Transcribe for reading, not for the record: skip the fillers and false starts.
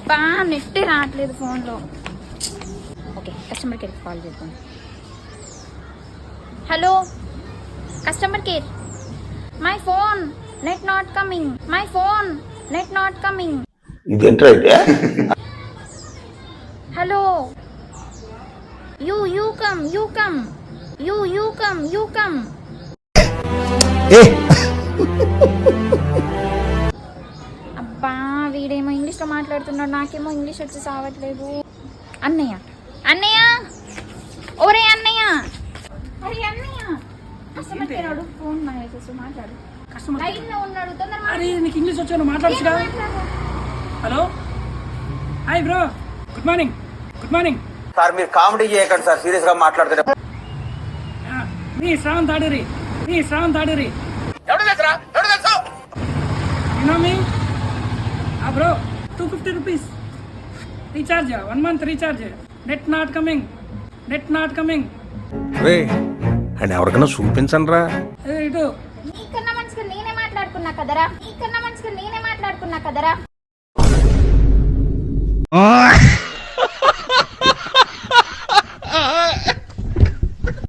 అబ్బా నెట్ రావట్లేదు ఫోన్లో. ఓకే కస్టమర్ కేర్కి కాల్ చేద్దాం. Hello customer care, my phone net not coming, my phone net not coming. ఇదేంట్రా అయితే? Hello you come you come. అబ్బా వీడేమో ఇంగ్లీష్లో మాట్లాడుతున్నాడు, నాకేమో ఇంగ్లీష్ వచ్చి సావట్లేదు. అన్నయ్య అన్నయ్య, ఓరే అన్నయ్య, అరే అన్నయ్య కస్టమర్ కేర్ అడుగు, ఫోన్ చేసి మాట్లాడు. లైన్లో ఉన్నాడు, తొందరగా. అరే నీకు ఇంగ్లీష్ వచ్చాను, మాట్లాడచ్చుగా. Hello hi bro, good morning. Good morning sir మీరు కామెడీ చేయకండి సార్, సీరియస్ గా మాట్లాడుతున్నారు. మీ శ్రావణ్ తాడూరి, మీ bro 250 rupees recharge, 1 month recharge. Net not coming. రే అండ్ ఎవరికైనా చూపించండి రా. ఇటు నీకన్నా మంచిగా నేనే మాట్లాడుకున్నా కదరా.